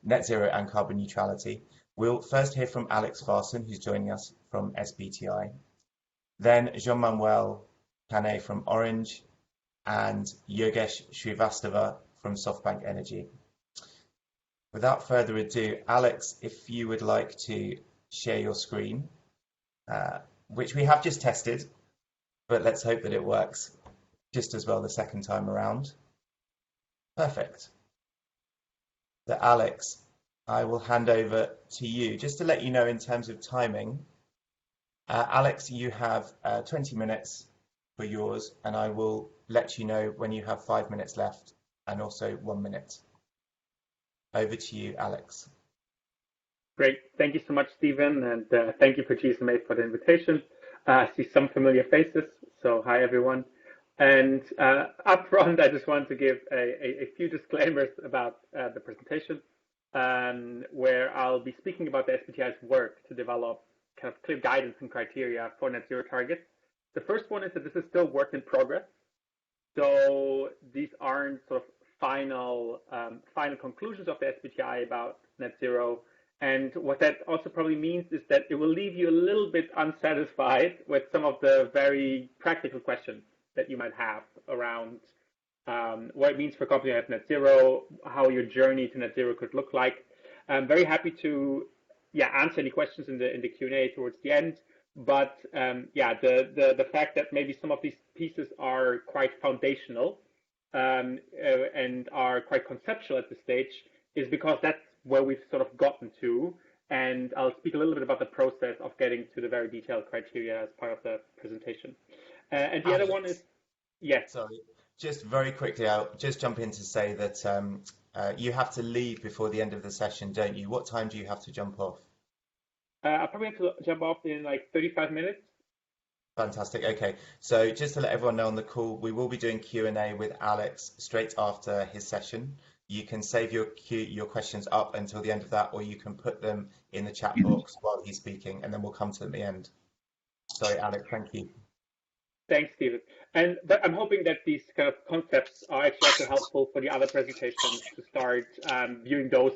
net zero and carbon neutrality. We'll first hear from Alex Farson, who's joining us from SBTi, then Jean-Manuel Canet from Orange, and Yogesh Srivastava from SoftBank Energy. Without further ado, Alex, if you would like to share your screen, which we have just tested, but let's hope that it works just as well the second time around. Perfect. So Alex, I will hand over to you. Just to let you know in terms of timing, Alex, you have 20 minutes for yours, and I will let you know when you have 5 minutes left and also 1 minute. Over to you, Alex. Great. Thank you so much, Stephen, and thank you for GSMA for the invitation. I see some familiar faces, so hi, everyone. And up front, I just want to give a few disclaimers about the presentation, where I'll be speaking about the SBTi's work to develop kind of clear guidance and criteria for net zero targets. The first one is that this is still work in progress. So these aren't sort of final conclusions of the SBTi about net zero. And what that also probably means is that it will leave you a little bit unsatisfied with some of the very practical questions that you might have around what it means for a company to have net zero, how your journey to net zero could look like. I'm very happy to answer any questions in the Q&A towards the end. But the fact that maybe some of these pieces are quite foundational and are quite conceptual at this stage is because that's where we've sort of gotten to. And I'll speak a little bit about the process of getting to the very detailed criteria as part of the presentation. And the other one is, yes. Sorry, just very quickly, I'll just jump in to say that you have to leave before the end of the session, don't you? What time do you have to jump off? I'll probably have to jump off in like 35 minutes. Fantastic. Okay, so just to let everyone know on the call, we will be doing Q&A with Alex straight after his session. You can save your questions up until the end of that, or you can put them in the chat box while he's speaking, and then we'll come to them at the end. Sorry, Alex, thank you. Thanks, Stephen. But I'm hoping that these kind of concepts are actually also helpful for the other presentations to start viewing those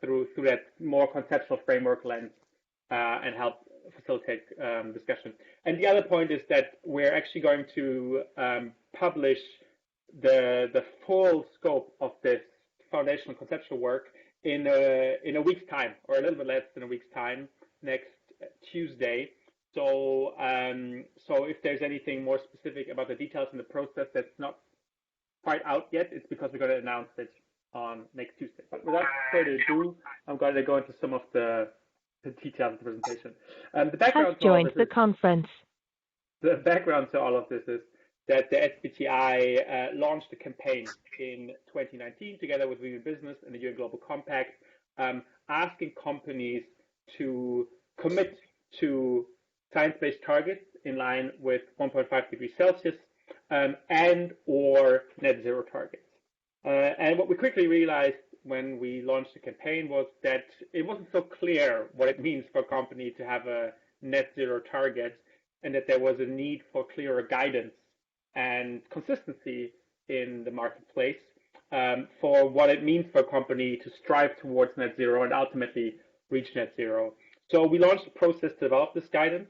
through that more conceptual framework lens and help facilitate discussion. And the other point is that we're actually going to publish the full scope of this foundational conceptual work in a week's time, or a little bit less than a week's time, next Tuesday. So if there's anything more specific about the details in the process that's not quite out yet, it's because we're going to announce it on next Tuesday. But without further ado, I'm going to go into some of the details of the presentation. The background to all of this conference. The background to all of this is that the SBTi launched a campaign in 2019 together with Women in Business and the UN Global Compact, asking companies to commit to science-based targets in line with 1.5 degrees Celsius and or net zero targets. And what we quickly realized when we launched the campaign was that it wasn't so clear what it means for a company to have a net zero target, and that there was a need for clearer guidance and consistency in the marketplace for what it means for a company to strive towards net zero and ultimately reach net zero. So we launched a process to develop this guidance,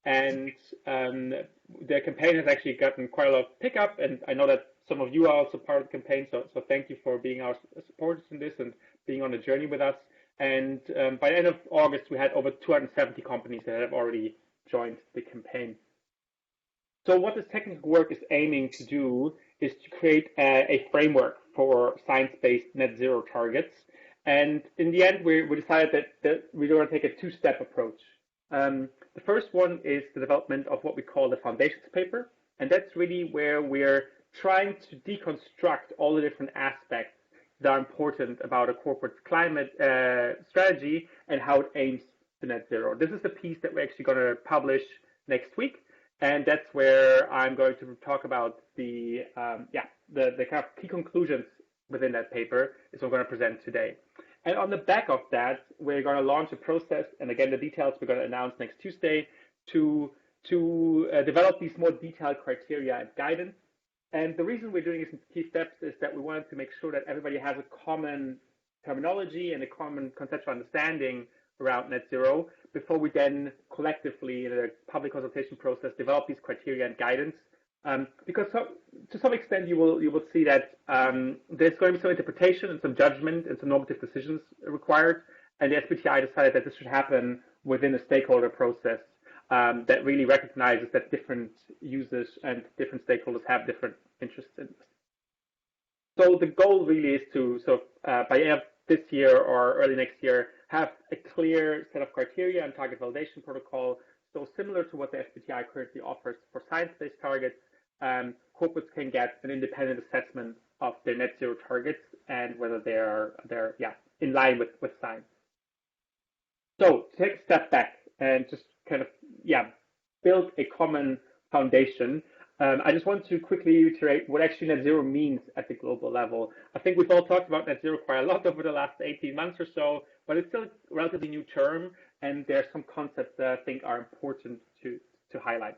and the campaign has actually gotten quite a lot of pickup, and I know that some of you are also part of the campaign, so thank you for being our supporters in this and being on the journey with us. And by the end of August, we had over 270 companies that have already joined the campaign. So what this technical work is aiming to do is to create a framework for science-based net zero targets. And in the end, we decided that we're going to take a two-step approach. The first one is the development of what we call the foundations paper. And that's really where we're trying to deconstruct all the different aspects that are important about a corporate climate strategy and how it aims to net zero. This is the piece that we're actually going to publish next week. And that's where I'm going to talk about the kind of key conclusions within that paper is what we're going to present today. And on the back of that, we're going to launch a process, and again, the details we're going to announce next Tuesday, to develop these more detailed criteria and guidance. And the reason we're doing this in key steps is that we wanted to make sure that everybody has a common terminology and a common conceptual understanding around net zero before we then collectively in a public consultation process develop these criteria and guidance. Because to some extent you will see that there's going to be some interpretation and some judgment and some normative decisions required, and the SBTi decided that this should happen within a stakeholder process that really recognizes that different users and different stakeholders have different interests in this. So the goal really is to by end of this year or early next year have a clear set of criteria and target validation protocol. So similar to what the SBTi currently offers for science-based targets, corporates can get an independent assessment of their net zero targets and whether they're in line with science. So to take a step back and just kind of build a common foundation. I just want to quickly reiterate what actually net zero means at the global level. I think we've all talked about net zero quite a lot over the last 18 months or so, but it's still a relatively new term, and there are some concepts that I think are important to highlight.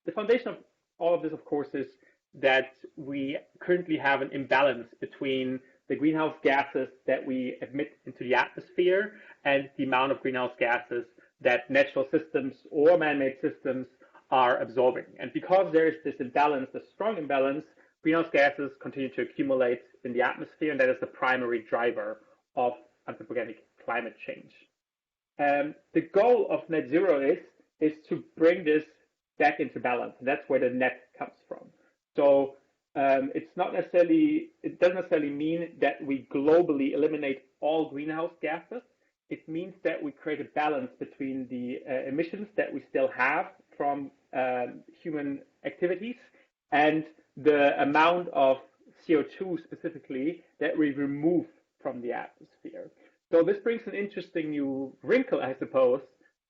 The foundation of all of this, of course, is that we currently have an imbalance between the greenhouse gases that we emit into the atmosphere and the amount of greenhouse gases that natural systems or man-made systems are absorbing. And because there is this imbalance, this strong imbalance, greenhouse gases continue to accumulate in the atmosphere, and that is the primary driver of anthropogenic climate change. The goal of net zero is to bring this back into balance, and that's where the net comes from. So it doesn't necessarily mean that we globally eliminate all greenhouse gases. It means that we create a balance between the emissions that we still have from human activities and the amount of CO2 specifically that we remove from the atmosphere. So this brings an interesting new wrinkle, I suppose,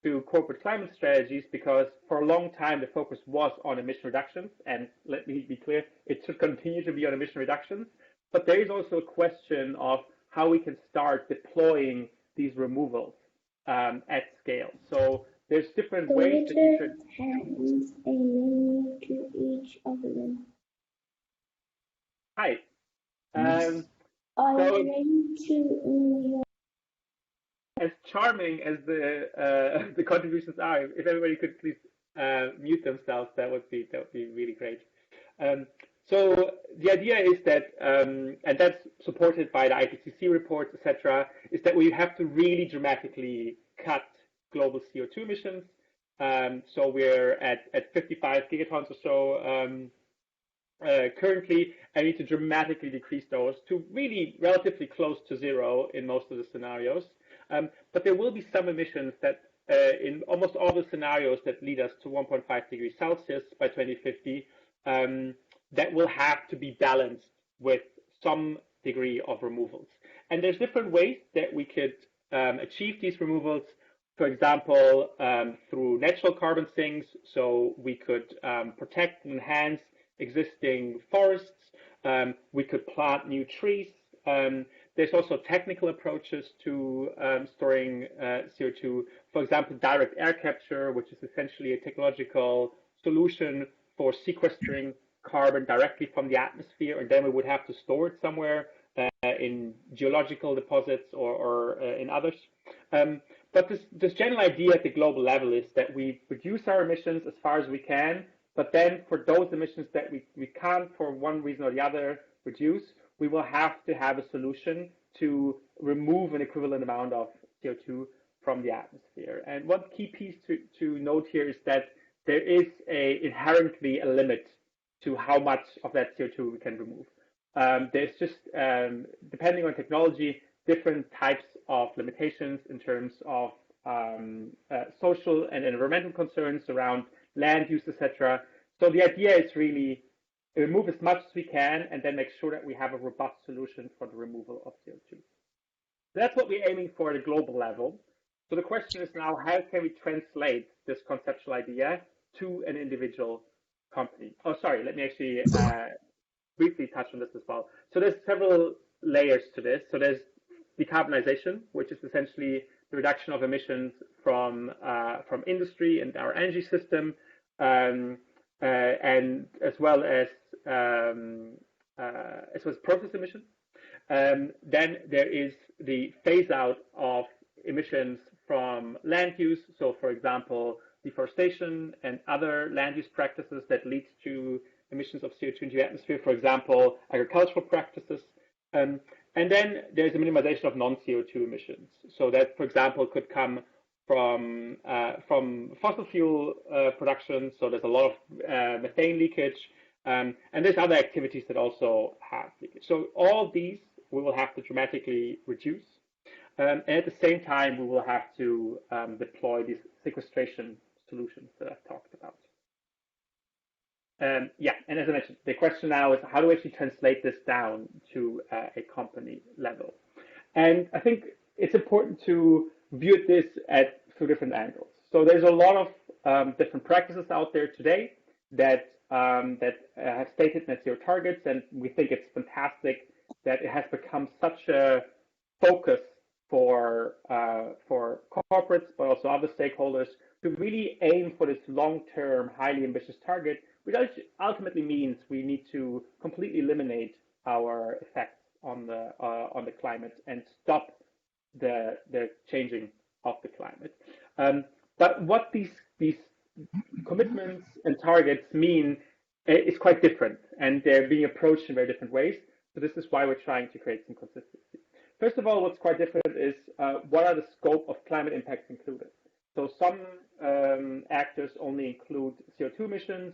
to corporate climate strategies, because for a long time the focus was on emission reductions, and let me be clear, it should continue to be on emission reductions, but there is also a question of how we can start deploying these removals at scale. So there's different ways that you could hands a menu to each of them. Hi. Are you ready to as charming as the contributions are, if everybody could please mute themselves, that would be really great. So the idea is that, and that's supported by the IPCC reports, etc., is that we have to really dramatically cut global CO2 emissions. So we're at 55 gigatons or so currently, and we need to dramatically decrease those to really relatively close to zero in most of the scenarios. But there will be some emissions that in almost all the scenarios that lead us to 1.5 degrees Celsius by 2050, that will have to be balanced with some degree of removals. And there's different ways that we could achieve these removals. For example, through natural carbon sinks, so we could protect and enhance existing forests. We could plant new trees. There's also technical approaches to storing CO2. For example, direct air capture, which is essentially a technological solution for sequestering carbon directly from the atmosphere, and then we would have to store it somewhere in geological deposits or in others. But this general idea at the global level is that we reduce our emissions as far as we can, but then for those emissions that we can't, for one reason or the other, reduce, we will have to have a solution to remove an equivalent amount of CO2 from the atmosphere. And one key piece to note here is that there is inherently a limit to how much of that CO2 we can remove. There's just, depending on technology, different types of limitations in terms of social and environmental concerns around land use, etc. So the idea is really remove as much as we can and then make sure that we have a robust solution for the removal of CO2. So that's what we're aiming for at a global level. So the question is now, how can we translate this conceptual idea to an individual company? Oh, sorry, let me actually briefly touch on this as well. So there's several layers to this. So there's decarbonization, which is essentially the reduction of emissions from industry and our energy system, and as well as process emissions. Then there is the phase out of emissions from land use. So, for example, deforestation and other land use practices that lead to emissions of CO2 into the atmosphere, for example, agricultural practices. And then there's a minimization of non-CO2 emissions. So that, for example, could come from fossil fuel production. So there's a lot of methane leakage, and there's other activities that also have leakage. So all these we will have to dramatically reduce. And at the same time, we will have to deploy these sequestration solutions that I've talked about. Yeah, and as I mentioned, the question now is how do we actually translate this down to a company level? And I think it's important to view this at two different angles. So there's a lot of different practices out there today that have stated net zero targets, and we think it's fantastic that it has become such a focus for corporates, but also other stakeholders, to really aim for this long-term, highly ambitious target, which ultimately means we need to completely eliminate our effects on the climate and stop the changing of the climate. But what these commitments and targets mean is quite different, and they're being approached in very different ways. So this is why we're trying to create some consistency. First of all, what's quite different is what are the scope of climate impacts included. So some actors only include CO2 emissions,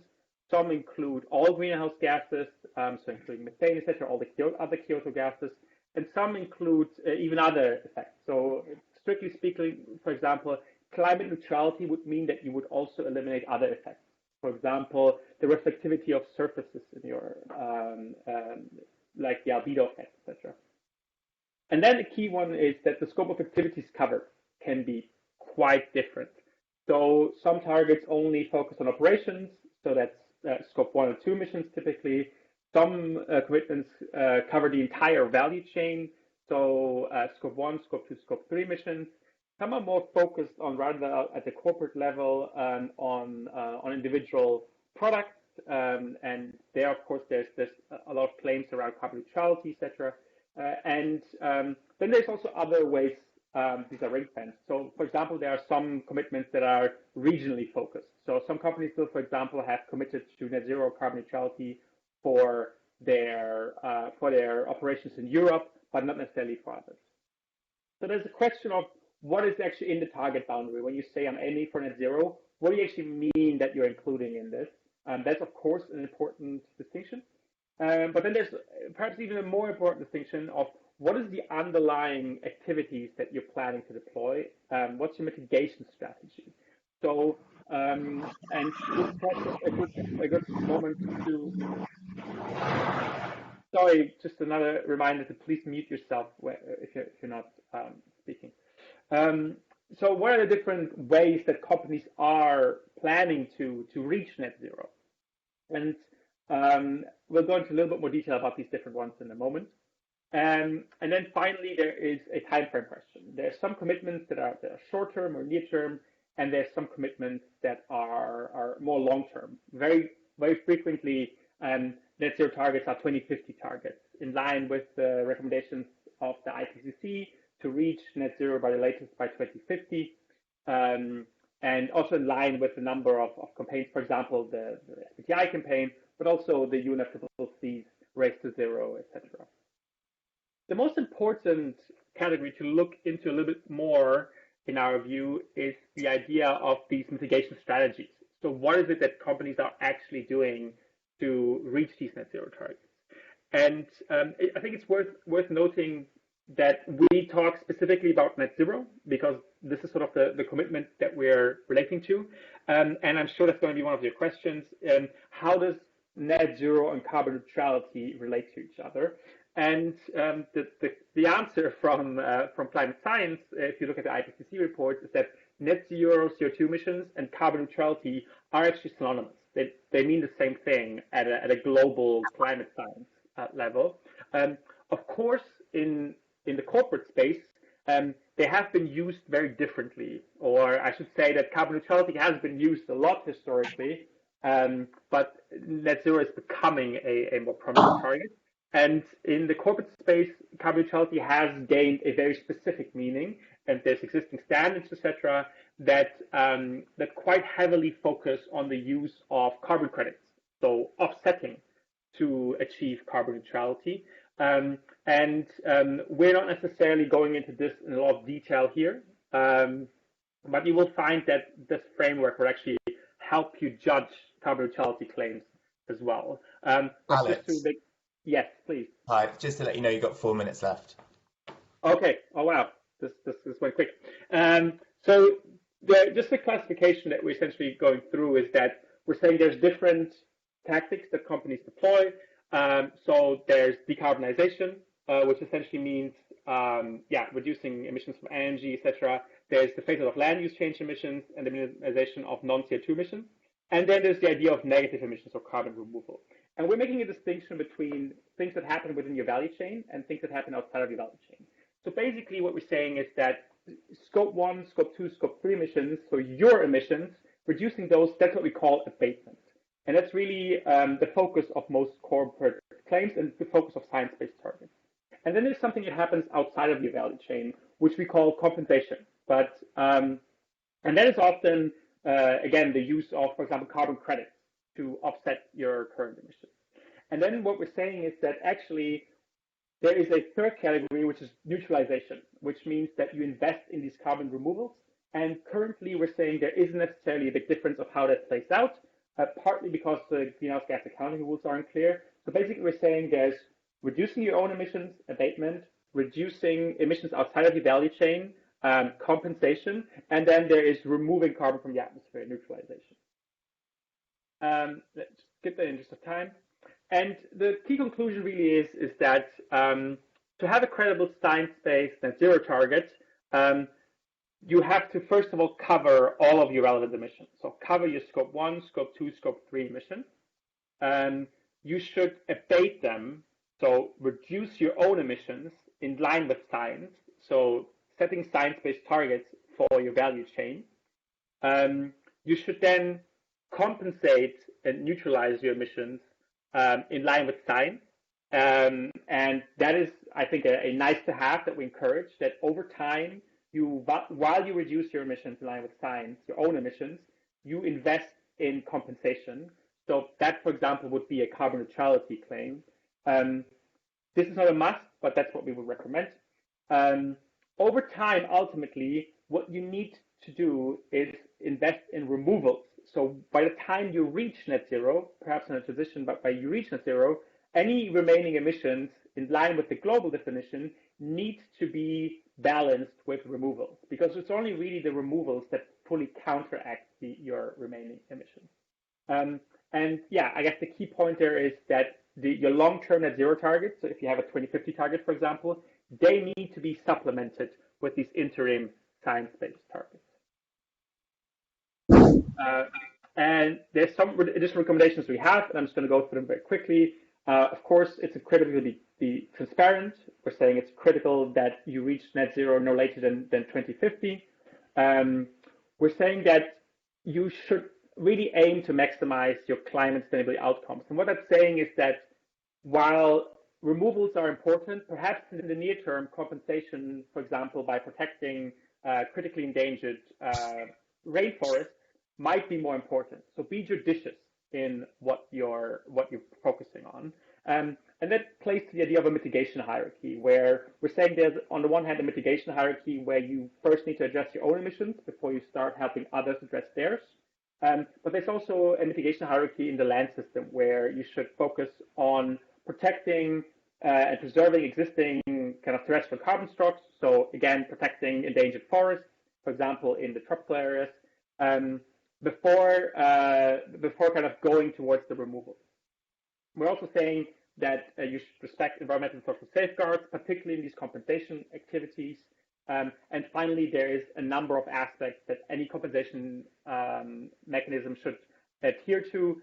some include all greenhouse gases, so including methane, etc., all the other Kyoto gases, and some include even other effects. So strictly speaking, for example, climate neutrality would mean that you would also eliminate other effects. For example, the reflectivity of surfaces in your, like the albedo effect, etc. And then the key one is that the scope of activities covered can be quite different. So some targets only focus on operations, so that's scope 1 and 2 emissions typically. Some commitments cover the entire value chain, so scope 1, scope 2, scope 3 emissions. Some are more focused on rather at the corporate level on individual products, and there, of course, there's a lot of claims around carbon neutrality, etc. And then there's also other ways these are ring-fenced. So, for example, there are some commitments that are regionally focused. So some companies will, for example, have committed to net zero carbon neutrality for their operations in Europe, but not necessarily for others. So there's a question of what is actually in the target boundary. When you say I'm aiming for net zero, what do you actually mean that you're including in this? That's, of course, an important distinction. But then there's perhaps even a more important distinction of what is the underlying activities that you're planning to deploy? What's your mitigation strategy? So, and this is perhaps a good moment to. Sorry, just another reminder to please mute yourself if you're not speaking. So, what are the different ways that companies are planning to reach net zero? And we'll go into a little bit more detail about these different ones in a moment. And then finally, there is a time frame question. There's some commitments that are short term or near term, and there's some commitments that are more long term. Very frequently, net zero targets are 2050 targets, in line with the recommendations of the IPCC to reach net zero by the latest by 2050, and also in line with the number of campaigns, for example, the SBTi campaign, but also the UNFCCC's Race to Zero, etc. The most important category to look into a little bit more, in our view, is the idea of these mitigation strategies. So what is it that companies are actually doing to reach these net zero targets? And I think it's worth noting that we talk specifically about net zero because this is sort of the commitment that we're relating to. And I'm sure that's going to be one of your questions. How does net zero and carbon neutrality relate to each other? And the answer from climate science, if you look at the IPCC report, is that net zero CO2 emissions and carbon neutrality are actually synonymous. They mean the same thing at a global climate science level. Of course, in the corporate space, they have been used very differently, or I should say that carbon neutrality has been used a lot historically, but net zero is becoming a more prominent target. And in the corporate space, carbon neutrality has gained a very specific meaning, and there's existing standards, etc., that quite heavily focus on the use of carbon credits, so offsetting to achieve carbon neutrality. We're not necessarily going into this in a lot of detail here, but you will find that this framework will actually help you judge carbon neutrality claims as well. Alex. Yes, please. Hi, just to let you know, you've got 4 minutes left. Okay. Oh, wow. This went quick. Just the classification that we're essentially going through is that we're saying there's different tactics that companies deploy. So there's decarbonization, which essentially means reducing emissions from energy, etc. There's the phase of land use change emissions and the minimization of non-CO2 emissions. And then there's the idea of negative emissions or carbon removal. And we're making a distinction between things that happen within your value chain and things that happen outside of your value chain. So basically what we're saying is that scope 1, scope 2, scope 3 emissions, so your emissions, reducing those, that's what we call abatement. And that's really the focus of most corporate claims and the focus of science-based targets. And then there's something that happens outside of your value chain, which we call compensation. And that is often, again, the use of, for example, carbon credits to offset your current emissions. And then what we're saying is that actually there is a third category, which is neutralization, which means that you invest in these carbon removals. And currently we're saying there isn't necessarily a big difference of how that plays out, partly because the greenhouse gas accounting rules aren't clear. So basically we're saying there's reducing your own emissions, abatement, reducing emissions outside of your value chain, compensation, and then there is removing carbon from the atmosphere, neutralization. Let's skip that in the interest of time. And the key conclusion really is that to have a credible science-based net zero target, you have to first of all cover all of your relevant emissions. So cover your scope 1, scope 2, scope 3 emissions. You should abate them, so reduce your own emissions in line with science. So setting science-based targets for your value chain. You should then compensate and neutralize your emissions in line with science. And that is, I think, a nice to have that we encourage, that over time, while you reduce your emissions in line with science, your own emissions, you invest in compensation. So that, for example, would be a carbon neutrality claim. This is not a must, but that's what we would recommend. Over time, ultimately, what you need to do is invest in removals. So by the time you reach net zero, perhaps in a transition, but by you reach net zero, any remaining emissions in line with the global definition need to be balanced with removals, because it's only really the removals that fully counteract your remaining emissions. And yeah, I guess the key point there is that your long-term net zero targets, so if you have a 2050 target, for example, they need to be supplemented with these interim science-based targets. And there's some additional recommendations we have, and I'm just going to go through them very quickly. Of course, it's critical to be transparent. We're saying it's critical that you reach net zero no later than 2050. We're saying that you should really aim to maximize your climate sustainability outcomes. And what that's saying is that while removals are important, perhaps in the near term, compensation, for example, by protecting critically endangered rainforests might be more important. So be judicious in what you're focusing on. And that plays to the idea of a mitigation hierarchy, where we're saying there's, on the one hand, a mitigation hierarchy where you first need to address your own emissions before you start helping others address theirs. But there's also a mitigation hierarchy in the land system where you should focus on protecting and preserving existing kind of terrestrial carbon stocks. So again, protecting endangered forests, for example, in the tropical areas, before kind of going towards the removal. We're also saying that you should respect environmental and social safeguards, particularly in these compensation activities. And finally, there is a number of aspects that any compensation mechanism should adhere to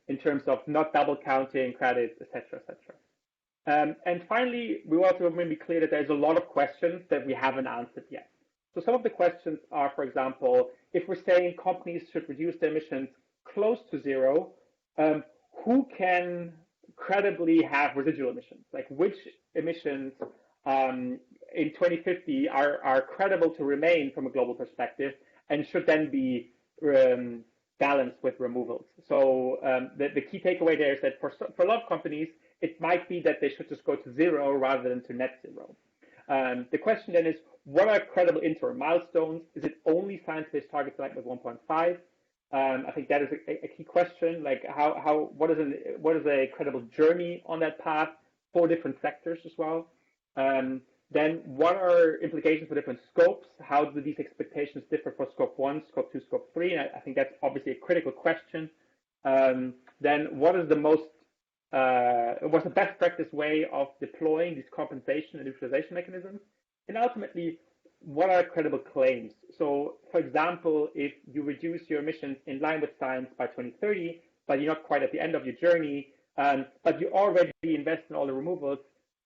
in terms of not double counting credits, et cetera, et cetera. And finally, we also want to be clear that there's a lot of questions that we haven't answered yet. So some of the questions are, for example, if we're saying companies should reduce their emissions close to zero, who can credibly have residual emissions? Like which emissions in 2050 are credible to remain from a global perspective and should then be balanced with removals. So the key takeaway there is that for a lot of companies, it might be that they should just go to zero rather than to net zero. The question then is, what are credible interim milestones? Is it only science-based targets like with 1.5? I think that is a key question. Like what is a credible journey on that path for different sectors as well? Then what are implications for different scopes? How do these expectations differ for scope 1, scope 2, scope 3? And I think that's obviously a critical question. Then what is what's the best practice way of deploying these compensation and neutralization mechanisms? And ultimately, what are credible claims? So, for example, if you reduce your emissions in line with science by 2030, but you're not quite at the end of your journey, but you already invest in all the removals,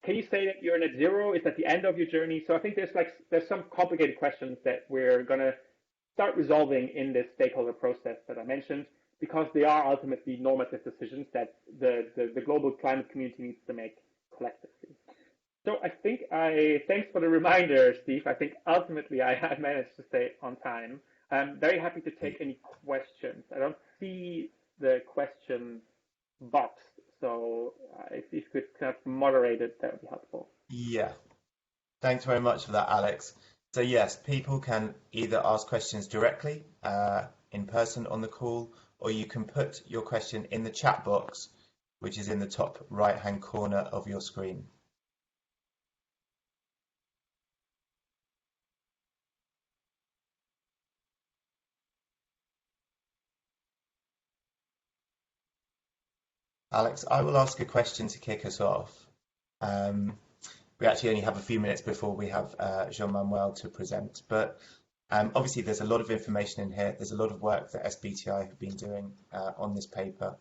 can you say that you're net zero? Is that the end of your journey? So I think there's some complicated questions that we're going to start resolving in this stakeholder process that I mentioned, because they are ultimately normative decisions that the global climate community needs to make collectively. So I think thanks for the reminder, Steve. I think ultimately I managed to stay on time. I'm very happy to take any questions. I don't see the question box, so if you could kind of moderate it, that would be helpful. Yeah, thanks very much for that, Alex. So yes, people can either ask questions directly in person on the call, or you can put your question in the chat box, which is in the top right-hand corner of your screen. Alex, I will ask a question to kick us off. We actually only have a few minutes before we have Jean-Manuel to present, but obviously there's a lot of information in here. There's a lot of work that SBTi have been doing on this paper,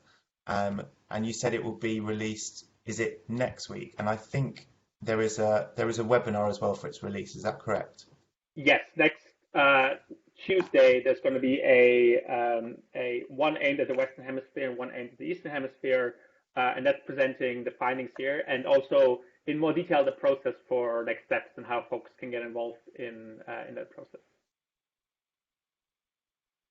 and you said it will be released, is it next week? And I think there is a webinar as well for its release. Is that correct? Yes, next Tuesday there's going to be a one aimed at the Western Hemisphere and one aimed at the Eastern Hemisphere, and that's presenting the findings here and also in more detail the process for next steps and how folks can get involved in that process.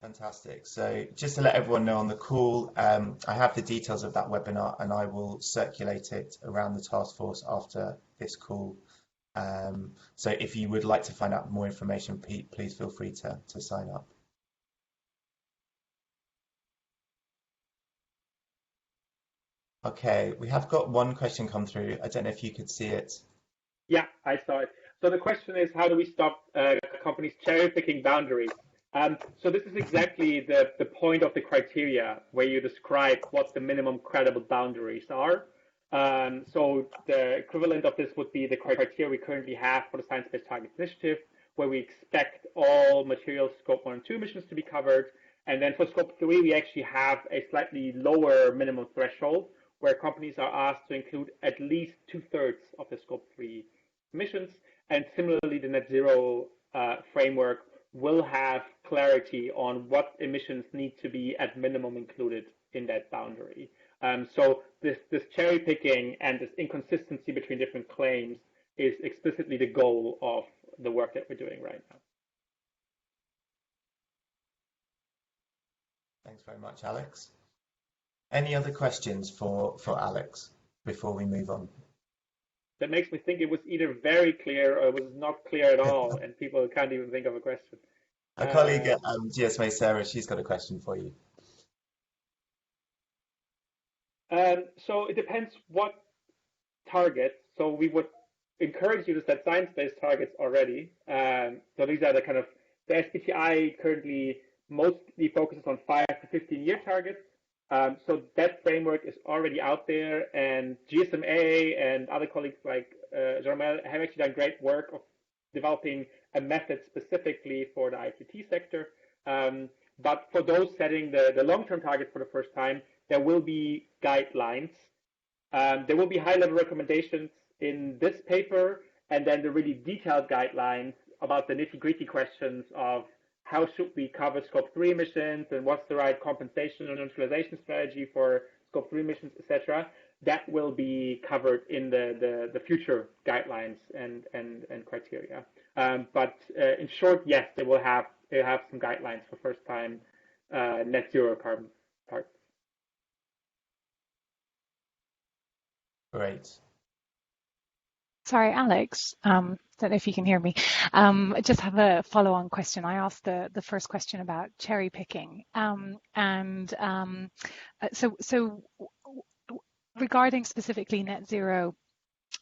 Fantastic. So just to let everyone know on the call, I have the details of that webinar and I will circulate it around the task force after this call. So if you would like to find out more information, please feel free to sign up. Okay, we have got one question come through. I don't know if you could see it. Yeah, I saw it. So the question is, how do we stop companies cherry picking boundaries? So this is exactly the point of the criteria where you describe what the minimum credible boundaries are. So the equivalent of this would be the criteria we currently have for the Science-Based Targets Initiative, where we expect all material scope 1 and 2 emissions to be covered. And then for scope 3, we actually have a slightly lower minimum threshold, where companies are asked to include at least 2/3 of the scope 3 emissions. And similarly, the net zero framework will have clarity on what emissions need to be at minimum included in that boundary. So this cherry picking and this inconsistency between different claims is explicitly the goal of the work that we're doing right now. Thanks very much, Alex. Any other questions for Alex before we move on? That makes me think it was either very clear or it was not clear at all, and people can't even think of a question. A colleague at GSMA, Sarah, she's got a question for you. So it depends what targets. So we would encourage you to set science-based targets already. So these are the kind of, the SBTi currently mostly focuses on 5 to 15-year targets. So that framework is already out there, and GSMA and other colleagues like Jean-Manuel have actually done great work of developing a method specifically for the ICT sector. But for those setting the long-term targets for the first time, there will be guidelines. There will be high-level recommendations in this paper, and then the really detailed guidelines about the nitty-gritty questions of how should we cover Scope 3 emissions and what's the right compensation and neutralization strategy for Scope 3 emissions, etc. That will be covered in the future guidelines and criteria. But in short, yes, they will have some guidelines for first time net zero carbon parts. Great. Sorry, Alex, don't know if you can hear me. I just have a follow-on question. I asked the first question about cherry picking. So regarding specifically net zero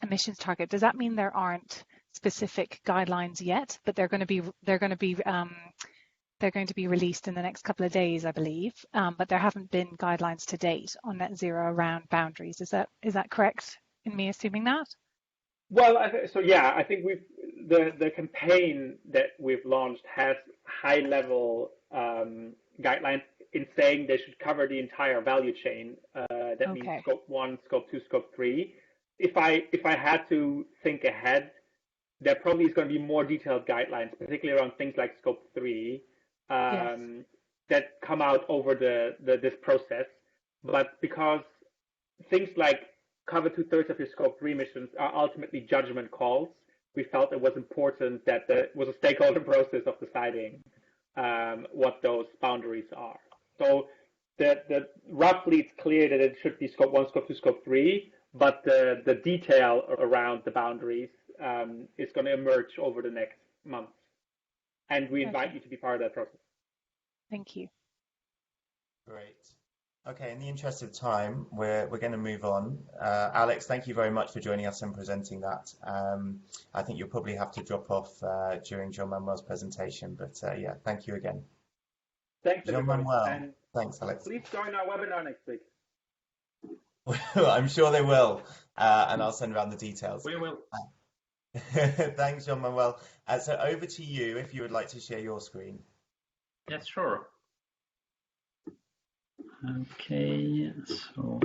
emissions target, does that mean there aren't specific guidelines yet, but they're going to be released in the next couple of days, I believe, but there haven't been guidelines to date on net zero around boundaries. Is that correct in me assuming that? Well, I think the campaign that we've launched has high level guidelines in saying they should cover the entire value chain. That means Scope 1, Scope 2, Scope 3. If I had to think ahead, there probably is going to be more detailed guidelines, particularly around things like Scope 3, that come out over this process. But because things like cover 2/3 of your Scope 3 emissions are ultimately judgment calls, we felt it was important that there was a stakeholder process of deciding what those boundaries are. So roughly it's clear that it should be Scope 1, Scope 2, Scope 3, but the detail around the boundaries is going to emerge over the next months. And we invite you to be part of that process. Thank you. Great. Okay, in the interest of time, we're going to move on. Alex, thank you very much for joining us and presenting that. I think you'll probably have to drop off during Jean-Manuel's presentation, but yeah, thank you again. Thanks, Jean-Manuel. Thanks, Alex. Please join our webinar next week. I'm sure they will, and I'll send around the details. We will. Thanks, Jean-Manuel. So over to you if you would like to share your screen. Yes, sure. Okay, so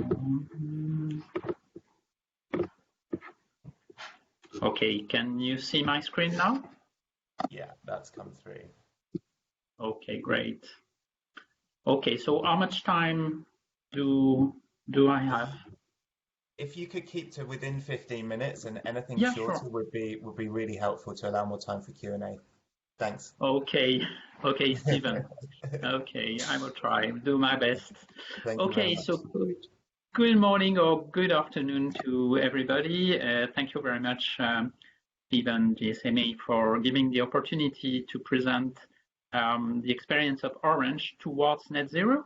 okay, can you see my screen now? Yeah, that's come through. Okay, great. Okay, so how much time do I have? If you could keep to within 15 minutes, and anything shorter sure. would be really helpful to allow more time for Q&A. Thanks. Okay, Stephen. Okay, I will try, do my best. Thank you very much. So good morning or good afternoon to everybody. Thank you very much, Stephen, GSMA, for giving the opportunity to present the experience of Orange towards net zero.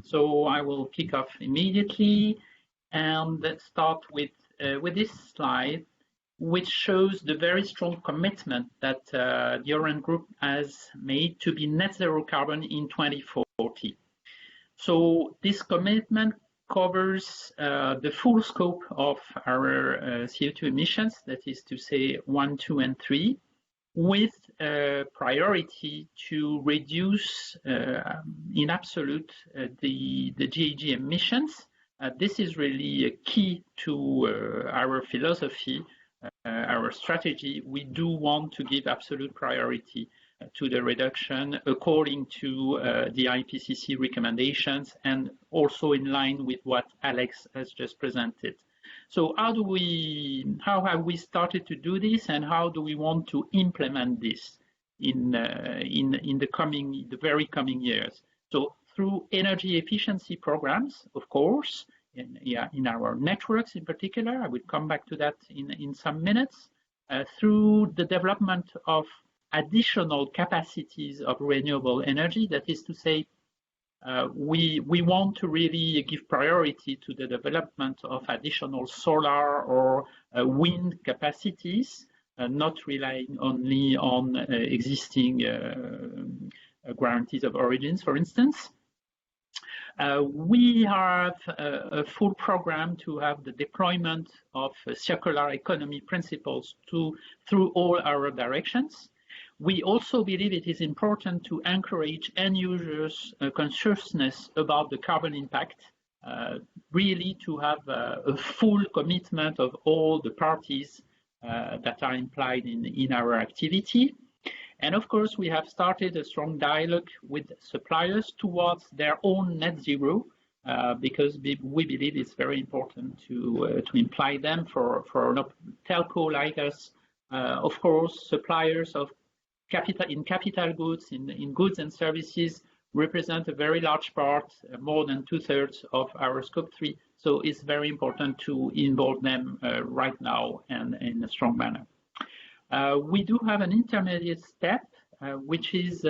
So I will kick off immediately and start with this slide, which shows the very strong commitment that the Orange Group has made to be net zero carbon in 2040. So this commitment covers the full scope of our CO2 emissions, that is to say 1, 2, and 3, with priority to reduce in absolute the GHG emissions. This is really a key to our philosophy, our strategy. We do want to give absolute priority to the reduction according to the IPCC recommendations and also in line with what Alex has just presented. So how have we started to do this, and how do we want to implement this in the very coming years? So through energy efficiency programs, of course, in our networks in particular. I will come back to that in some minutes. Through the development of additional capacities of renewable energy, that is to say, we want to really give priority to the development of additional solar or wind capacities, not relying only on existing guarantees of origins, for instance. We have a full program to have the deployment of circular economy principles through all our directions. We also believe it is important to encourage end users' consciousness about the carbon impact, really to have a full commitment of all the parties that are implied in our activity. And of course, we have started a strong dialogue with suppliers towards their own net zero, because we believe it's very important to imply them for a telco like us. Of course, suppliers of capital goods, in goods and services, represent a very large part, more than 2/3 of our Scope 3. So it's very important to involve them right now and in a strong manner. We do have an intermediate step, which is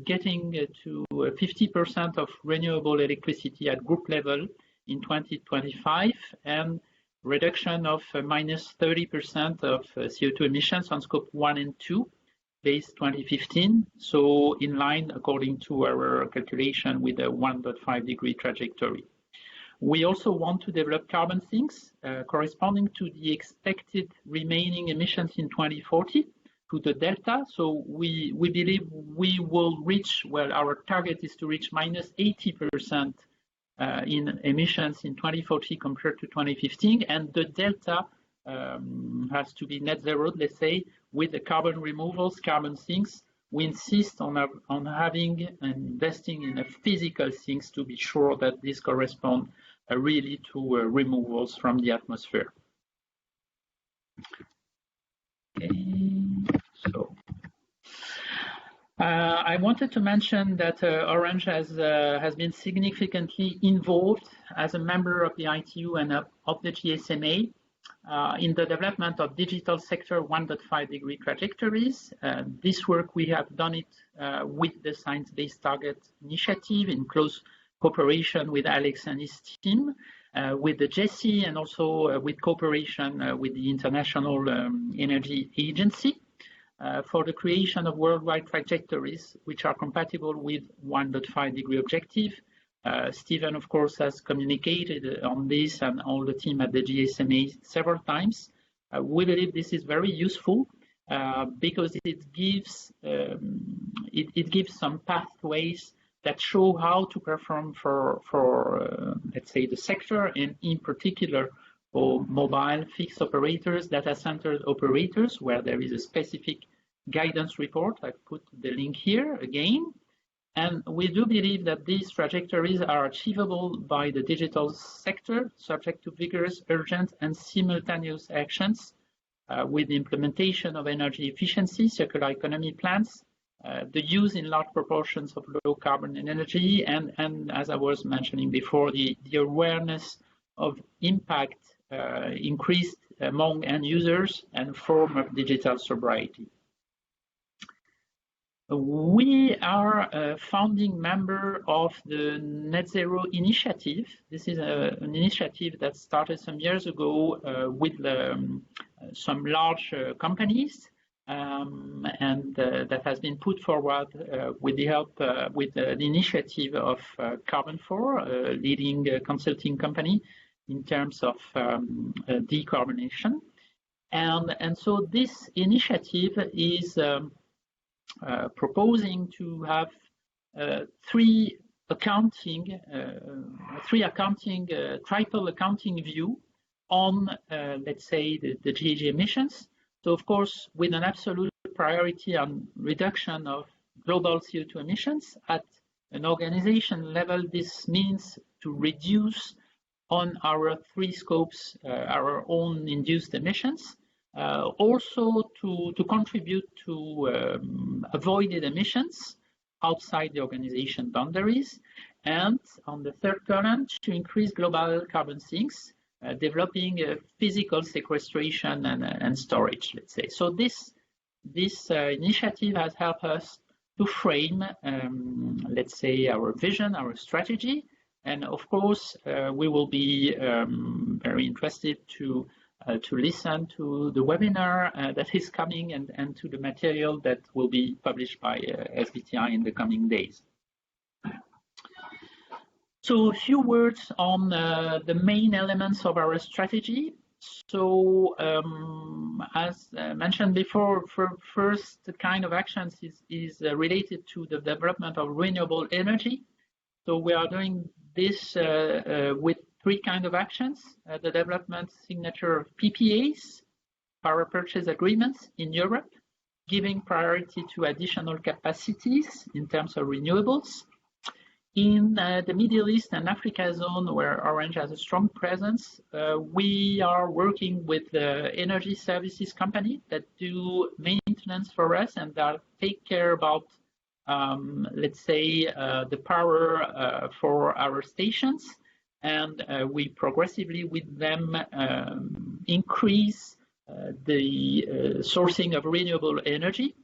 getting to 50% of renewable electricity at group level in 2025 and reduction of minus 30% of CO2 emissions on Scope 1 and 2 based 2015, so in line according to our calculation with a 1.5 degree trajectory. We also want to develop carbon sinks corresponding to the expected remaining emissions in 2040 to the delta. So we believe we will reach, well, our target is to reach minus 80% in emissions in 2040 compared to 2015, and the delta has to be net zero, let's say, with the carbon removals, carbon sinks. We insist on having and investing in a physical sinks to be sure that this corresponds really to removals from the atmosphere. Okay, so I wanted to mention that Orange has been significantly involved as a member of the ITU and of the GSMA in the development of digital sector 1.5 degree trajectories. This work, we have done it with the Science Based Targets initiative in close cooperation with Alex and his team, with the JESI, and also with cooperation with the International Energy Agency for the creation of worldwide trajectories which are compatible with 1.5 degree objective. Stephen, of course, has communicated on this and all the team at the GSMA several times. We believe this is very useful because it gives some pathways that show how to perform for let's say, the sector, and in particular for mobile fixed operators, data center operators, where there is a specific guidance report. I've put the link here again. And we do believe that these trajectories are achievable by the digital sector, subject to vigorous, urgent, and simultaneous actions with the implementation of energy efficiency, circular economy plans, the use in large proportions of low carbon energy, and as I was mentioning before, the awareness of impact increased among end users and form of digital sobriety. We are a founding member of the Net Zero Initiative. This is an initiative that started some years ago with some large companies, and that has been put forward with the help, with the initiative of Carbon4, a leading consulting company in terms of decarbonization. And so this initiative is proposing to have triple accounting view on, let's say, the GHG emissions. So, of course, with an absolute priority on reduction of global CO2 emissions at an organization level, this means to reduce on our 3 scopes our own induced emissions. Also to contribute to avoided emissions outside the organization boundaries, and on the 3rd column, to increase global carbon sinks, developing a physical sequestration and storage, let's say. So this initiative has helped us to frame, let's say, our vision, our strategy, and of course, we will be very interested to listen to the webinar that is coming and to the material that will be published by SBTi in the coming days. So a few words on the main elements of our strategy. So as mentioned before, first kind of actions is related to the development of renewable energy. So we are doing this with 3 kind of actions: the development, signature of PPAs, power purchase agreements in Europe, giving priority to additional capacities in terms of renewables. In the Middle East and Africa zone, where Orange has a strong presence, we are working with energy services company that do maintenance for us and that take care about, let's say, the power for our stations. And we progressively with them increase the sourcing of renewable energy.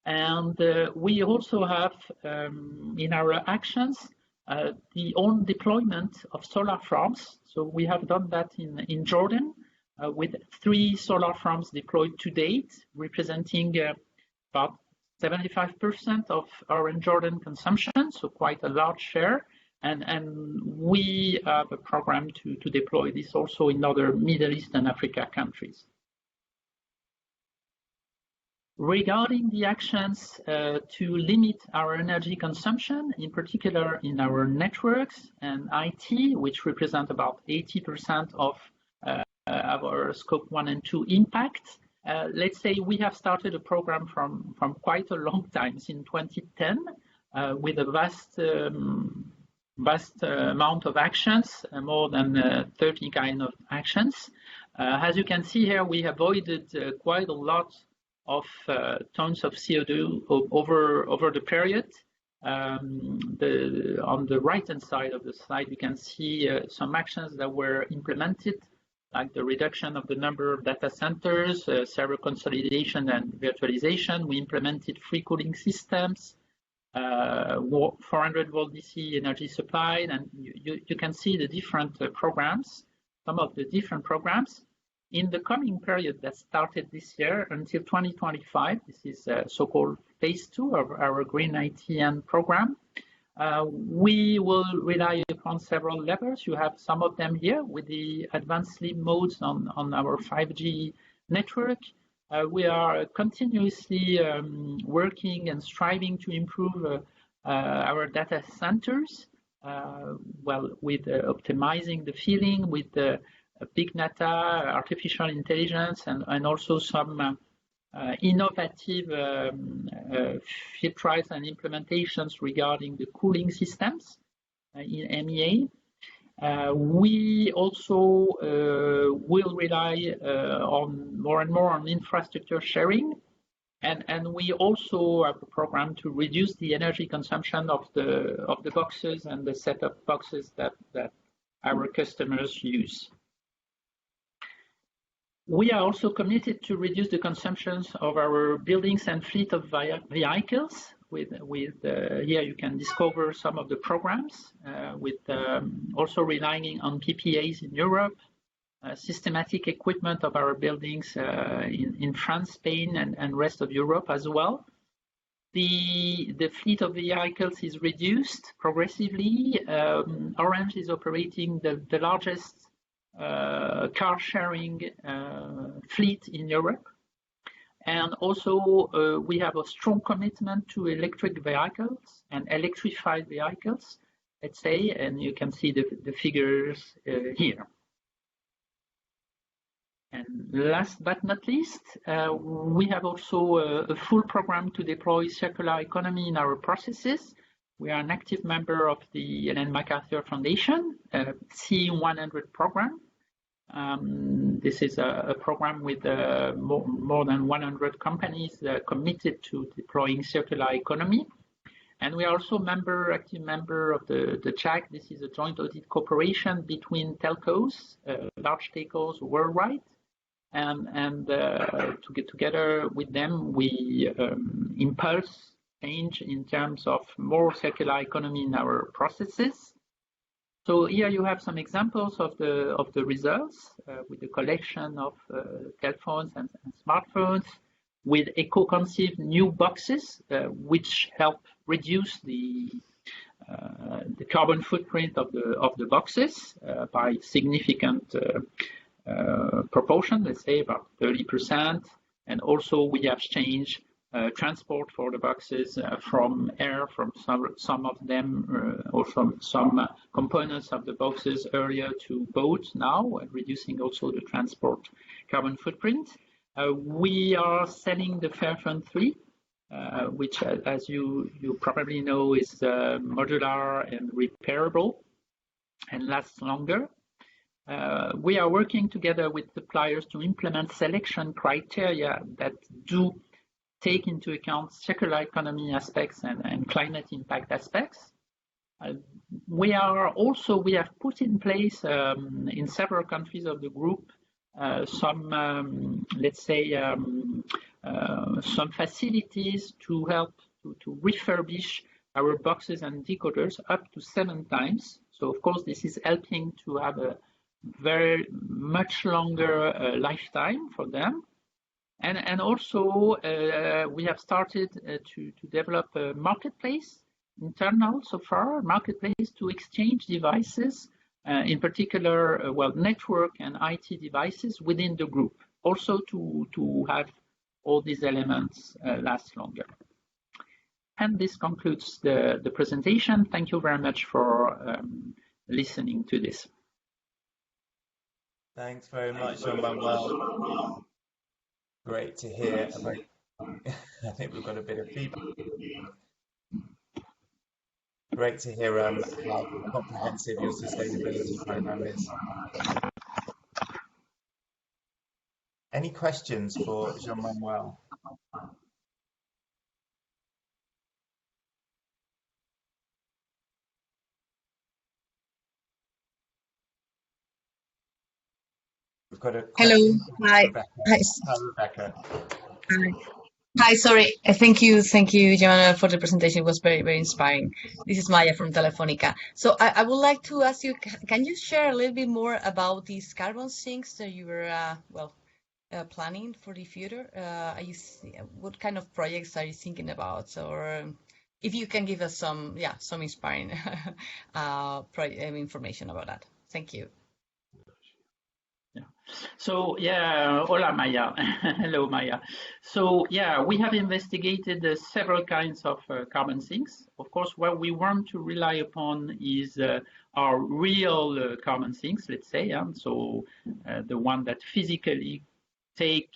And we also have in our actions the own deployment of solar farms. So we have done that in Jordan with 3 solar farms deployed to date, representing about 75% of our Jordan consumption, so quite a large share. And we have a program to deploy this also in other Middle East and Africa countries. Regarding the actions to limit our energy consumption, in particular in our networks and IT, which represent about 80% of our scope 1 and 2 impact, let's say we have started a program from quite a long time, in 2010, with a vast amount of actions, more than 30 kind of actions. As you can see here, we avoided quite a lot of tons of CO2 over the period. On the right-hand side of the slide, you can see some actions that were implemented, like the reduction of the number of data centers, server consolidation and virtualization. We implemented free cooling systems, 400 volt DC energy supply, and you can see the different programs, some of the different programs. In the coming period that started this year until 2025, this is so-called phase 2 of our Green ITN program. We will rely upon several levers. You have some of them here with the advanced sleep modes on our 5G network. We are continuously working and striving to improve our data centers, with optimizing the feeling with the big data, artificial intelligence, and also some innovative field trials and implementations regarding the cooling systems in MEA. We also will rely on more and more on infrastructure sharing, and we also have a program to reduce the energy consumption of the boxes and the setup boxes that our customers use. We are also committed to reduce the consumptions of our buildings and fleet of vehicles. Here you can discover some of the programs with also relying on PPAs in Europe, systematic equipment of our buildings in France, Spain, and rest of Europe as well. The fleet of vehicles is reduced progressively. Orange is operating the largest car sharing fleet in Europe. And also we have a strong commitment to electric vehicles and electrified vehicles, let's say, and you can see the figures here. And last but not least, we have also a full program to deploy circular economy in our processes. We are an active member of the Ellen MacArthur Foundation C100 program. This is a program with more than 100 companies committed to deploying circular economy. And we are also active member of the JAC. This is a joint audit cooperation between telcos, large telcos worldwide. And to get together with them, we impulse change in terms of more circular economy in our processes. So here you have some examples of the results with the collection of telephones and smartphones with eco-conceived new boxes, which help reduce the carbon footprint of the boxes by significant proportion, let's say about 30%. And also we have changed transport for the boxes from air, from some of them, or from some components of the boxes earlier to boat now, reducing also the transport carbon footprint. We are selling the Fairphone 3, which, as you probably know, is modular and repairable and lasts longer. We are working together with suppliers to implement selection criteria that do take into account circular economy aspects and climate impact aspects. We have put in place in several countries of the group some, let's say, some facilities to help to refurbish our boxes and decoders up to 7 times. So of course, this is helping to have a very much longer lifetime for them. And also, we have started to develop a marketplace, internal so far, marketplace to exchange devices, in particular, well, network and IT devices within the group, also to have all these elements last longer. And this concludes the presentation. Thank you very much for listening to this. Thanks very much, Jean-Manuel. Great to hear. I think we've got a bit of feedback. Great to hear how comprehensive your sustainability program is. Any questions for Jean-Manuel? We've got a question. Hello. Hi. Rebecca. Hi. Hi, Rebecca. Hi. Sorry. Thank you, Joanna, for the presentation. It was very, very inspiring. This is Maya from Telefonica. So I would like to ask you, can you share a little bit more about these carbon sinks that you were, planning for the future? What kind of projects are you thinking about? Or if you can give us some inspiring information about that. Thank you. So hola Maya. Hello Maya. So we have investigated several kinds of carbon sinks. Of course, what we want to rely upon is our real carbon sinks, let's say. So the one that physically take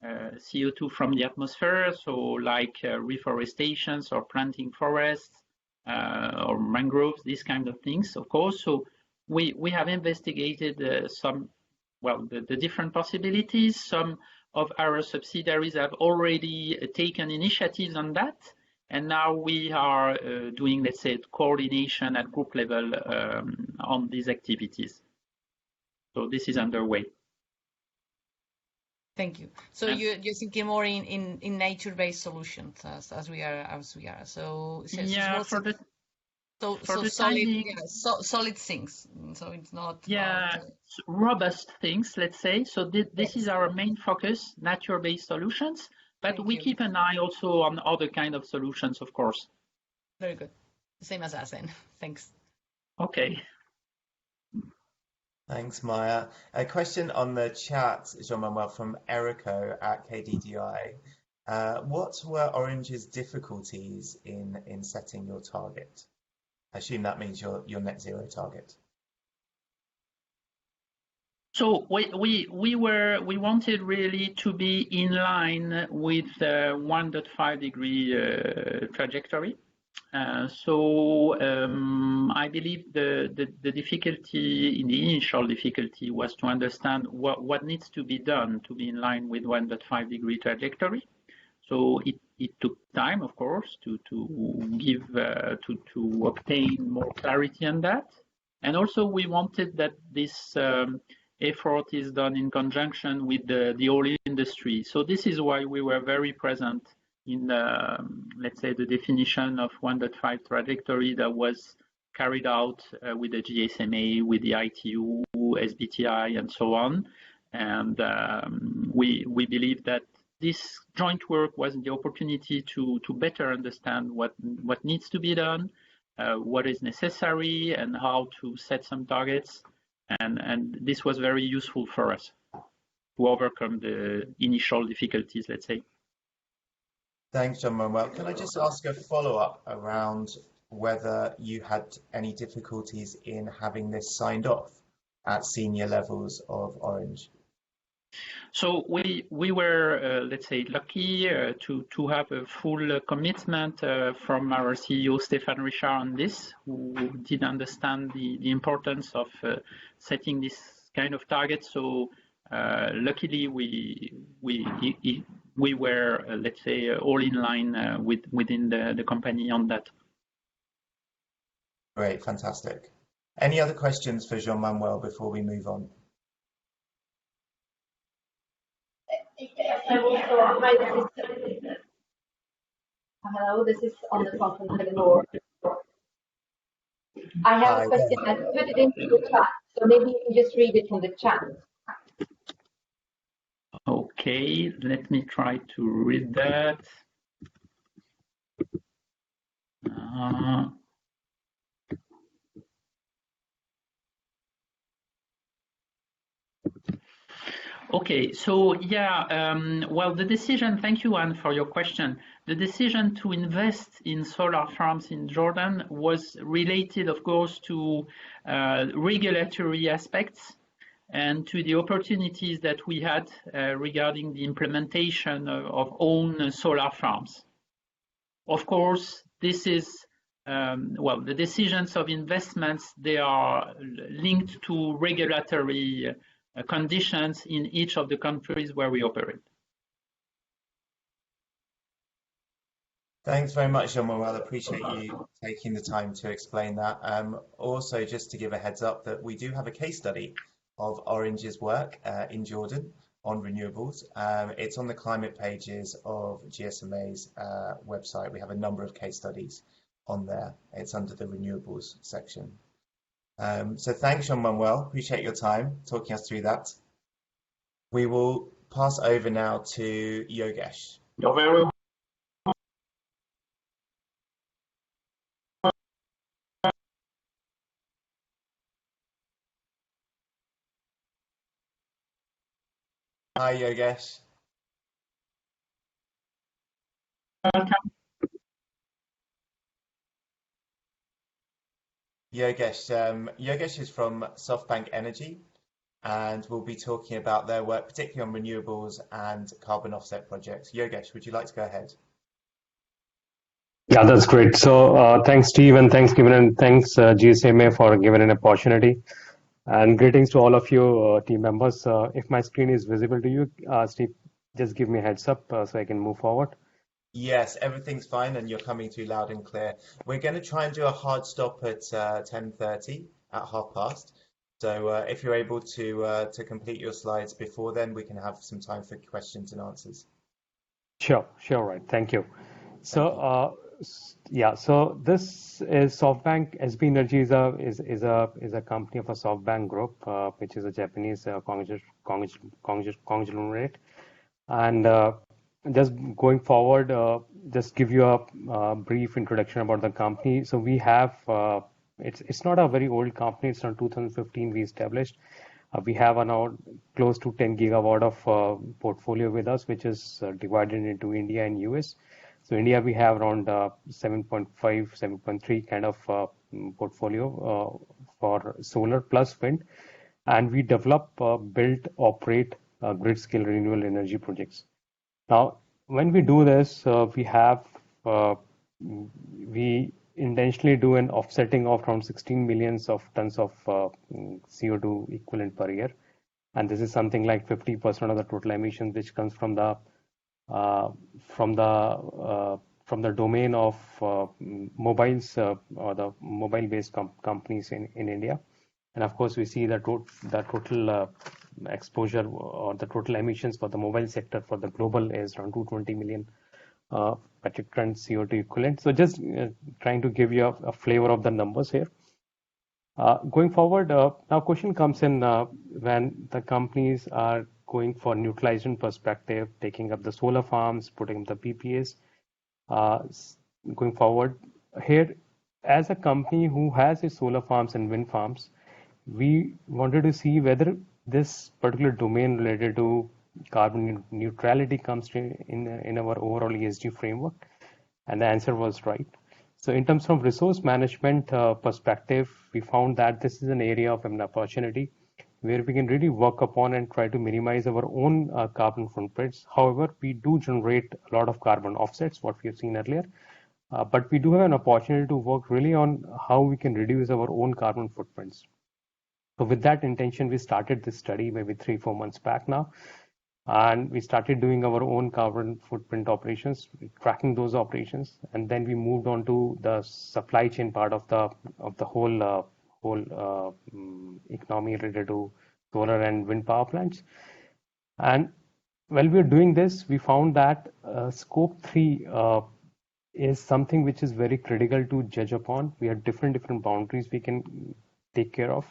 CO2 from the atmosphere. So like reforestations or planting forests or mangroves, these kind of things, of course. So we have investigated the different possibilities. Some of our subsidiaries have already taken initiatives on that. And now we are doing, let's say, coordination at group level on these activities. So this is underway. Thank you. So you're thinking more in nature-based solutions as we are. So solid things. So it's not robust things, let's say. So this is our main focus, nature-based solutions. But we keep an eye also on other kind of solutions, of course. Very good. Same as us then. Thanks. Okay. Thanks, Maya. A question on the chat, Jean-Manuel, from Erico at KDDI. What were Orange's difficulties in setting your target? I assume that means your net zero target. So we wanted really to be in line with the 1.5 degree trajectory. So I believe the difficulty, in the initial difficulty, was to understand what needs to be done to be in line with 1.5 degree trajectory. So it took time, of course, to obtain more clarity on that. And also we wanted that this effort is done in conjunction with the oil industry. So this is why we were very present in, let's say, the definition of 1.5 trajectory that was carried out with the GSMA, with the ITU, SBTi, and so on. And we believe that this joint work was the opportunity to better understand what needs to be done, what is necessary, and how to set some targets. And this was very useful for us to overcome the initial difficulties, let's say. Thanks, Jean-Manuel. Can I just ask a follow-up around whether you had any difficulties in having this signed off at senior levels of Orange? So we were, let's say, lucky to have a full commitment from our CEO, Stéphane Richard, on this, who did understand the importance of setting this kind of target. So luckily, we were, let's say, all in line within the company on that. Great, fantastic. Any other questions for Jean-Manuel before we move on? Hello, this is on the conference anymore. I have a question. I put it into the chat, so maybe you can just read it from the chat. Okay, let me try to read that. Okay, so yeah, well, the decision, thank you, Anne, for your question. The decision to invest in solar farms in Jordan was related, of course, to regulatory aspects and to the opportunities that we had regarding the implementation of own solar farms. Of course, this is, well, the decisions of investments, they are linked to regulatory conditions in each of the countries where we operate. Thanks very much, Jean-Manuel. I appreciate you taking the time to explain that. Also, just to give a heads up that we do have a case study of Orange's work in Jordan on renewables. It's on the climate pages of GSMA's website. We have a number of case studies on there. It's under the renewables section. So thanks, Jean-Manuel. Appreciate your time talking us through that. We will pass over now to Yogesh. You're very welcome. Hi, Yogesh. Yogesh is from SoftBank Energy, and we'll be talking about their work, particularly on renewables and carbon offset projects. Yogesh, would you like to go ahead? Yeah, that's great. So thanks, Steve, and thanks, Given, and thanks, GSMA, for giving an opportunity. And greetings to all of you team members. If my screen is visible to you, Steve, just give me a heads up so I can move forward. Yes, everything's fine, and you're coming through loud and clear. We're going to try and do a hard stop at 10:30 at past. So if you're able to complete your slides before then, we can have some time for questions and answers. Sure, right. Thank you. So yeah, so this is SoftBank. SB Energy is a company of a SoftBank group, which is a Japanese conglomerate. And just going forward, just give you a brief introduction about the company. So we have, it's not a very old company. It's from 2015 we established. We have now close to 10 gigawatt of portfolio with us, which is divided into India and US. So India, we have around 7.5, 7.3 kind of portfolio for solar plus wind. And we develop, build, operate grid scale renewable energy projects. Now, when we do this, we intentionally do an offsetting of around 16 millions of tons of CO2 equivalent per year. And this is something like 50% of the total emissions, which comes from the domain of mobiles or the mobile-based companies in India. And of course, we see the total exposure or the total emissions for the mobile sector for the global is around 220 million metric tons CO2 equivalent. So just trying to give you a flavor of the numbers here. Going forward, now question comes in when the companies are going for neutralization perspective, taking up the solar farms, putting up the PPAs. Going forward here, as a company who has its solar farms and wind farms, we wanted to see whether this particular domain related to carbon neutrality comes in our overall ESG framework, and the answer was right. So in terms of resource management perspective, we found that this is an area of an opportunity where we can really work upon and try to minimize our own carbon footprints. However, we do generate a lot of carbon offsets, what we have seen earlier. But we do have an opportunity to work really on how we can reduce our own carbon footprints. So with that intention, we started this study maybe 3-4 months back now. And we started doing our own carbon footprint operations, tracking those operations, and then we moved on to the supply chain part of the whole economy related to solar and wind power plants. And while we were doing this, we found that scope 3 is something which is very critical to judge upon. We have different boundaries we can take care of.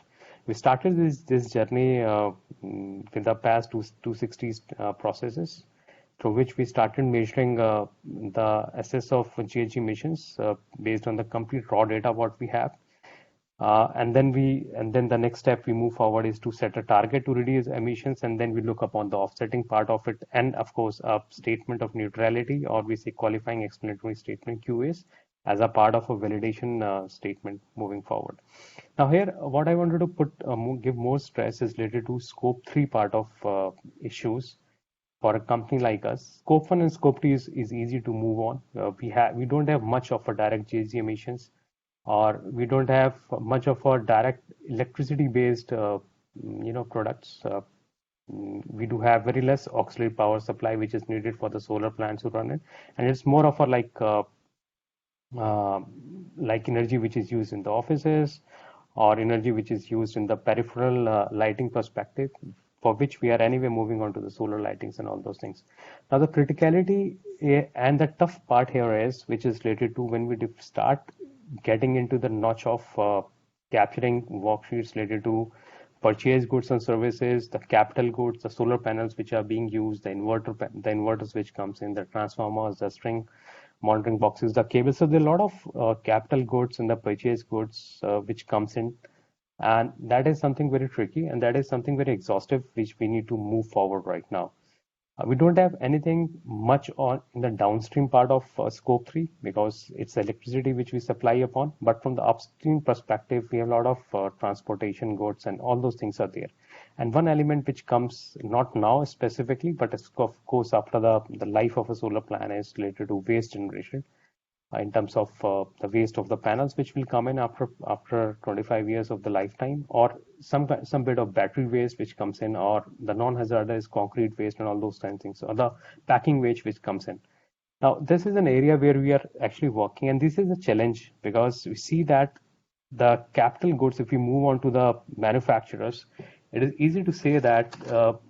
We started this journey with the past 260 processes, through which we started measuring the SS of GHG emissions based on the complete raw data what we have. And then the next step we move forward is to set a target to reduce emissions, and then we look upon the offsetting part of it, and of course a statement of neutrality, or we say qualifying explanatory statement QAs, as a part of a validation statement moving forward. Now here, what I wanted to give more stress is related to scope 3 part of issues for a company like us. Scope 1 and scope 2 is easy to move on. We don't have much of a direct GHG emissions, or we don't have much of a direct electricity based products. We do have very less auxiliary power supply which is needed for the solar plants to run it, and it's more of a like energy which is used in the offices, or energy which is used in the peripheral lighting perspective, for which we are anyway moving on to the solar lightings and all those things. Now the criticality and the tough part here is, which is related to when we start getting into the notch of capturing worksheets related to purchase goods and services, the capital goods, the solar panels which are being used, the inverters which comes in, the transformers, the string monitoring boxes, the cables. So there are a lot of capital goods and the purchase goods which comes in, and that is something very tricky, and that is something very exhaustive which we need to move forward right now. We don't have anything much on in the downstream part of scope 3 because it's electricity which we supply upon, but from the upstream perspective we have a lot of transportation goods and all those things are there. And one element which comes not now specifically, but of course after the life of a solar plant, is related to waste generation in terms of the waste of the panels which will come in after 25 years of the lifetime, or some bit of battery waste which comes in, or the non-hazardous concrete waste and all those kind of things, or the packing waste which comes in. Now this is an area where we are actually working, and this is a challenge because we see that the capital goods, if we move on to the manufacturers, it is easy to say that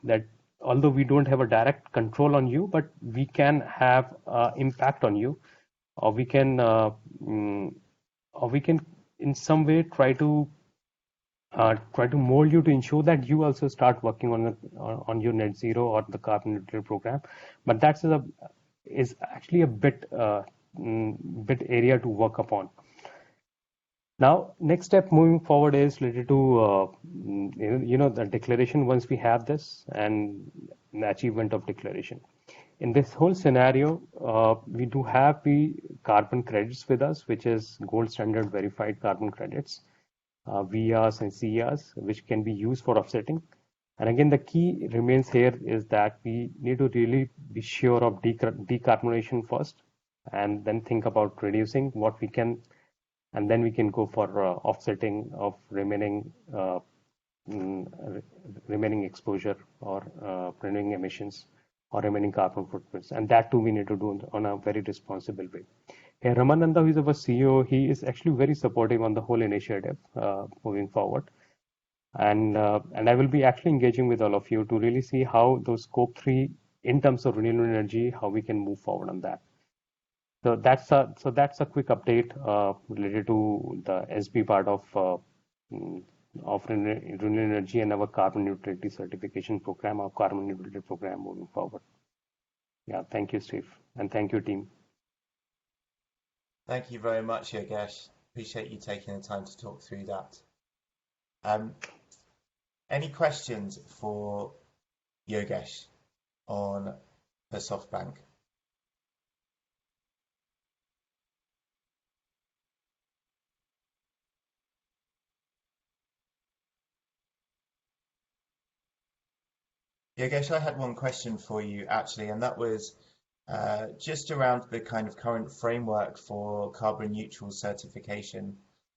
that although we don't have a direct control on you, but we can have impact on you, or we can in some way try to mold you to ensure that you also start working on your net zero or the carbon neutral program. But that's is actually a bit area to work upon. Now, next step moving forward is related to the declaration. Once we have this and the achievement of declaration. In this whole scenario, we do have the carbon credits with us, which is gold standard verified carbon credits, VRs and CERs, which can be used for offsetting. And again, the key remains here is that we need to really be sure of decarbonization first, and then think about reducing what we can, and then we can go for offsetting of remaining exposure or remaining emissions or remaining carbon footprints, and that too we need to do on a very responsible way. Here, Ramananda, who is our CEO, he is actually very supportive on the whole initiative moving forward, and I will be actually engaging with all of you to really see how those scope 3 in terms of renewable energy, how we can move forward on that. So that's a quick update related to the SB part of renewable energy and our carbon neutrality certification program, our carbon neutrality program moving forward. Yeah, thank you, Steve, and thank you, team. Thank you very much, Yogesh. Appreciate you taking the time to talk through that. Any questions for Yogesh on the SoftBank? Yogesh, I had one question for you actually, and that was just around the kind of current framework for carbon neutral certification,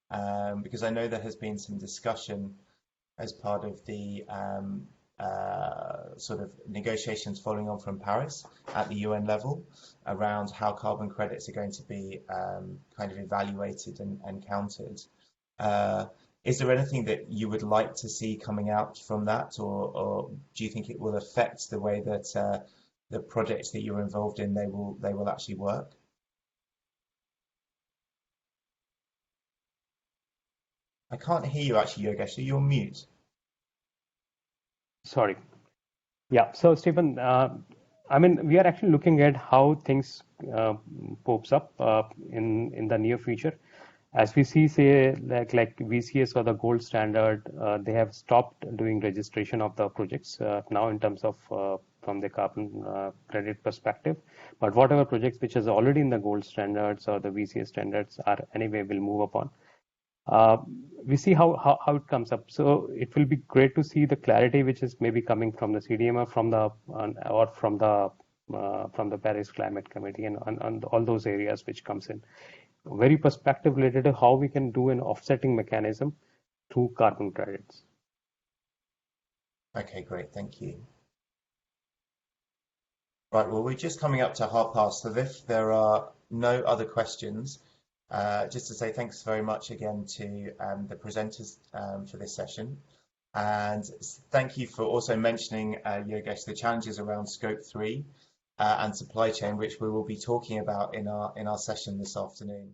because I know there has been some discussion as part of the sort of negotiations following on from Paris at the UN level around how carbon credits are going to be kind of evaluated and counted. Is there anything that you would like to see coming out from that, or do you think it will affect the way that the projects that you're involved in they will actually work? I can't hear you actually, Yogesh. So you're on mute. Sorry. Yeah. So Stephen, I mean, we are actually looking at how things pops up in the near future. As we see, say, like VCS or the gold standard, they have stopped doing registration of the projects now in terms of from the carbon credit perspective. But whatever projects which is already in the gold standards or the VCS standards are anyway will move upon. We see how it comes up. So it will be great to see the clarity which is maybe coming from the CDMO, from the or from the Paris Climate Committee and all those areas which comes in. Very perspective related to how we can do an offsetting mechanism through carbon credits. Okay, great, thank you. Right, well, we're just coming up to past, so if there are no other questions, just to say thanks very much again to the presenters for this session. And thank you for also mentioning, Yogesh, the challenges around Scope 3 and supply chain, which we will be talking about in our session this afternoon.